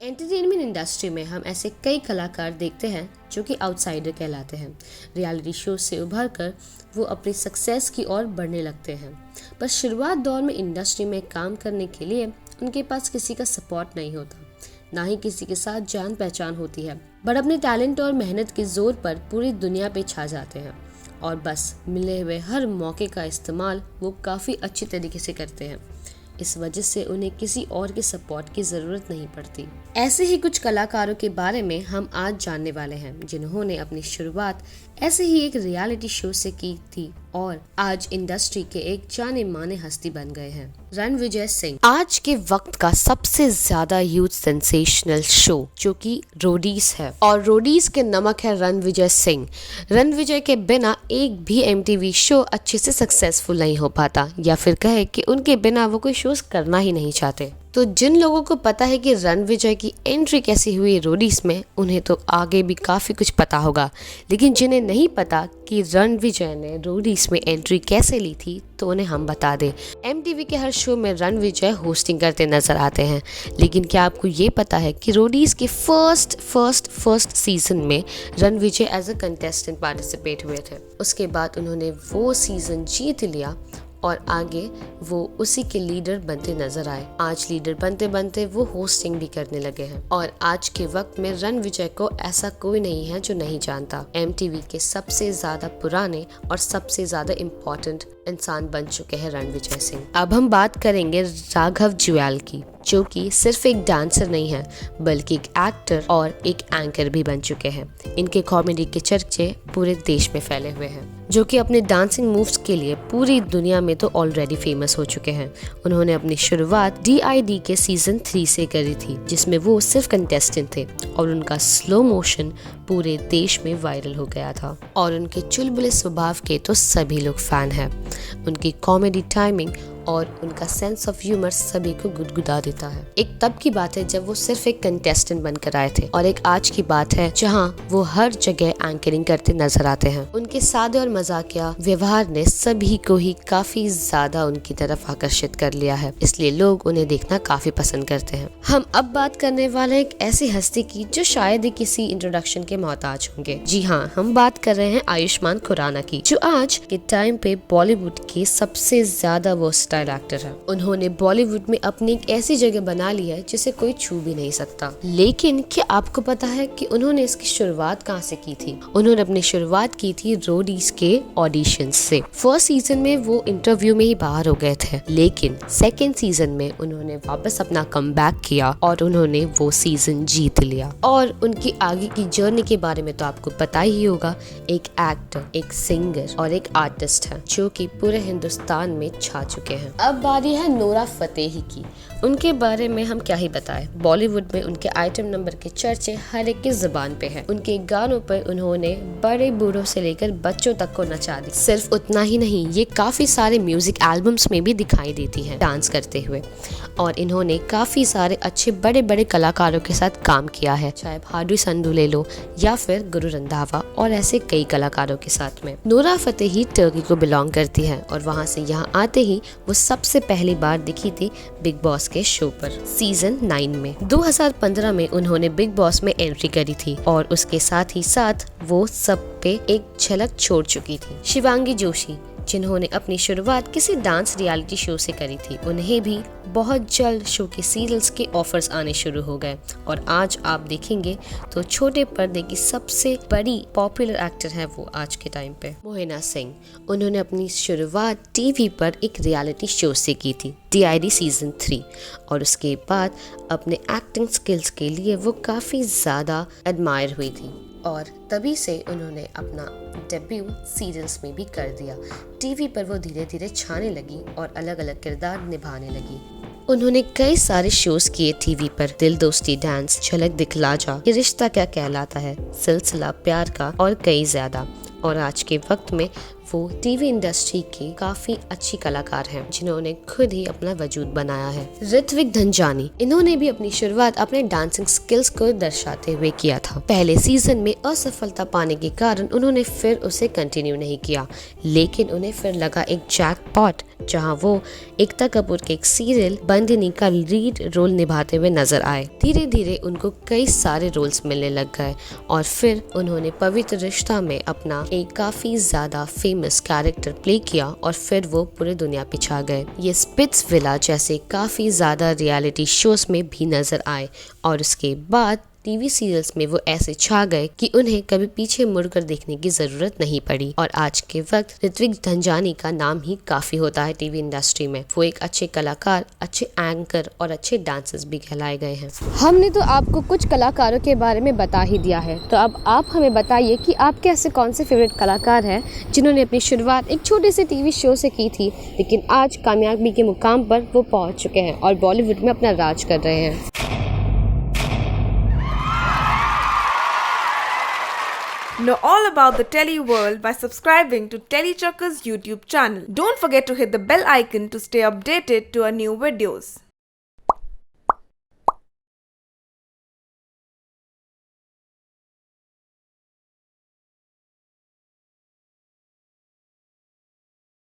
Entertainment industry में हम ऐसे कई कलाकार देखते हैं जो कि आउटसाइडर कहलाते हैं। रियलिटी शो से उभर कर वो अपनी सक्सेस की ओर बढ़ने लगते हैं, पर शुरुआत दौर में इंडस्ट्री में काम करने के लिए उनके पास किसी का सपोर्ट नहीं होता, ना ही किसी के साथ जान पहचान होती है। बट अपने टैलेंट और मेहनत के जोर पर पूरी दुनिया पे छा जाते हैं और बस मिले हुए हर मौके का इस्तेमाल वो काफ़ी अच्छी तरीके से करते हैं। इस वजह से उन्हें किसी और के सपोर्ट की ज़रूरत नहीं पड़ती। ऐसे ही कुछ कलाकारों के बारे में हम आज जानने वाले हैं जिन्होंने अपनी शुरुआत ऐसे ही एक रियलिटी शो से की थी और आज इंडस्ट्री के एक जाने माने हस्ती बन गए हैं। रणविजय सिंह आज के वक्त का सबसे ज्यादा यूथ सेंसेशनल शो जो कि रोडीज है और रोडीज के नमक है रणविजय सिंह। रणविजय के बिना एक भी MTV शो अच्छे से सक्सेसफुल नहीं हो पाता, या फिर कहे कि उनके बिना वो कोई शोज करना ही नहीं चाहते। तो जिन लोगों को पता है कि रणविजय की एंट्री कैसी हुई रोडीज में, उन्हें तो आगे भी काफ़ी कुछ पता होगा, लेकिन जिन्हें नहीं पता कि रणविजय ने रोडीज में एंट्री कैसे ली थी, तो उन्हें हम बता दें। MTV के हर शो में रणविजय होस्टिंग करते नजर आते हैं, लेकिन क्या आपको ये पता है कि रोडीज के फर्स्ट सीजन में Ranvijay as a contestant participate हुए थे। उसके बाद उन्होंने वो सीजन जीत लिया और आगे वो उसी के लीडर बनते नजर आए। आज लीडर बनते बनते वो होस्टिंग भी करने लगे हैं और आज के वक्त में रणविजय को ऐसा कोई नहीं है जो नहीं जानता। MTV के सबसे ज्यादा पुराने और सबसे ज्यादा इम्पोर्टेंट इंसान बन चुके हैं रणविजय सिंह। अब हम बात करेंगे राघव जुयाल की, जो कि सिर्फ एक डांसर नहीं है बल्कि एक एक्टर और एक एंकर भी बन चुके हैं। इनके कॉमेडी के चर्चे पूरे देश में फैले हुए हैं, जो कि अपने डांसिंग मूव्स के लिए पूरी दुनिया में तो ऑलरेडी फेमस हो चुके हैं। उन्होंने अपनी शुरुआत DID के सीजन 3 से करी थी, जिसमें वो सिर्फ कंटेस्टेंट थे और उनका स्लो मोशन पूरे देश में वायरल हो गया था और उनके चुलबुले स्वभाव के तो सभी लोग फैन हैं। उनकी कॉमेडी टाइमिंग और उनका सेंस ऑफ ह्यूमर सभी को गुदगुदा देता है। एक तब की बात है जब वो सिर्फ एक कंटेस्टेंट बनकर आए थे और एक आज की बात है जहां वो हर जगह एंकरिंग करते नजर आते हैं। उनके सादे और मजाकिया व्यवहार ने सभी को ही काफी ज्यादा उनकी तरफ आकर्षित कर लिया है, इसलिए लोग उन्हें देखना काफी पसंद करते हैं। हम अब बात करने वाले एक ऐसी हस्ती की जो शायद ही किसी इंट्रोडक्शन के मोहताज होंगे। जी हाँ, हम बात कर रहे हैं आयुष्मान खुराना की, जो आज के टाइम पे बॉलीवुड के सबसे ज्यादा वर्सटाइल एक्टर है। उन्होंने बॉलीवुड में अपनी एक ऐसी जगह बना ली है जिसे कोई छू भी नहीं सकता। लेकिन क्या आपको पता है कि उन्होंने इसकी शुरुआत कहाँ से की थी? उन्होंने अपनी शुरुआत की थी रोडीज के ऑडिशन से। फर्स्ट सीजन में वो इंटरव्यू में ही बाहर हो गए थे, लेकिन सेकेंड सीजन में उन्होंने वापस अपना कमबैक किया और उन्होंने वो सीजन जीत लिया। और उनकी आगे की जर्नी के बारे में तो आपको पता ही होगा। एक एक्टर, एक सिंगर और एक आर्टिस्ट है जो कि पूरे हिंदुस्तान में छा चुके हैं। अब बारी है नोरा फतेही की। उनके बारे में हम क्या ही बताएं। बॉलीवुड में उनके आइटम नंबर के चर्चे हर एक की जुबान पे हैं। उनके गानों पर उन्होंने बड़े बूढ़ों से लेकर बच्चों तक को नचा दी। सिर्फ उतना ही नहीं, ये काफी सारे म्यूजिक एल्बम्स में भी दिखाई देती हैं डांस करते हुए। और इन्होंने काफी सारे अच्छे बड़े बड़े कलाकारों के साथ काम किया है, चाहे भादु संधू ले लो या फिर गुरु रंधावा और ऐसे कई कलाकारों के साथ में। नोरा फतेही टर्की को बिलोंग करती है और वहाँ से यहाँ आते ही वो सबसे पहली बार दिखी थी बिग बॉस के शो पर सीजन 9 में। 2015 में उन्होंने बिग बॉस में एंट्री करी थी और उसके साथ ही साथ वो सब पे एक झलक छोड़ चुकी थी। शिवांगी जोशी, जिन्होंने अपनी शुरुआत किसी डांस रियलिटी शो से करी थी, उन्हें भी बहुत जल्द शो के सीरियल्स के ऑफर्स आने शुरू हो गए और आज आप देखेंगे तो छोटे पर्दे की सबसे बड़ी पॉपुलर एक्टर है वो आज के टाइम पे। मोहिना सिंह, उन्होंने अपनी शुरुआत टीवी पर एक रियलिटी शो से की थी, DID सीजन 3, और उसके बाद अपने एक्टिंग स्किल्स के लिए वो काफ़ी ज़्यादा एडमायर हुई थी और तभी से उन्होंने अपना डेब्यू सीरियल्स में भी कर दिया। टीवी पर वो धीरे धीरे छाने लगी और अलग अलग किरदार निभाने लगी। उन्होंने कई सारे शोज किए टीवी पर, दिल दोस्ती डांस, झलक दिखला जा, ये रिश्ता क्या कहलाता है, सिलसिला प्यार का और कई ज्यादा। और आज के वक्त में वो टीवी इंडस्ट्री की काफी अच्छी कलाकार हैं जिन्होंने खुद ही अपना वजूद बनाया है। ऋत्विक धनजानी, इन्होंने भी अपनी शुरुआत अपने डांसिंग स्किल्स को दर्शाते हुए किया था। पहले सीजन में असफलता पाने के कारण उन्होंने फिर उसे कंटिन्यू नहीं किया, लेकिन उन्हें फिर लगा एक जैकपॉट जहां वो एकता कपूर के एक सीरियल बंदिनी का लीड रोल निभाते हुए नजर आए। धीरे धीरे उनको कई सारे रोल्स मिलने लग गए और फिर उन्होंने पवित्र रिश्ता में अपना एक काफी ज्यादा फेमस कैरेक्टर प्ले किया और फिर वो पूरे दुनिया पे छा गए। ये स्पिट्सविला जैसे काफी ज्यादा रियलिटी शोज में भी नजर आए और उसके बाद टीवी सीरियल्स में वो ऐसे छा गए कि उन्हें कभी पीछे मुड़कर देखने की जरूरत नहीं पड़ी। और आज के वक्त ऋत्विक धनजानी का नाम ही काफी होता है टीवी इंडस्ट्री में। वो एक अच्छे कलाकार, अच्छे एंकर और अच्छे डांसर्स भी कहलाए गए हैं। हमने तो आपको कुछ कलाकारों के बारे में बता ही दिया है, तो अब आप हमें बताइए कि आपके ऐसे कौन से फेवरेट कलाकार हैं जिन्होंने अपनी शुरुआत एक छोटे से टीवी शो से की थी, लेकिन आज कामयाबी के मुकाम पर वो पहुंच चुके हैं और बॉलीवुड में अपना राज कर रहे हैं। Know all about the Tele world by subscribing to Telechuckers YouTube channel. Don't forget to hit the bell icon to stay updated to our new videos.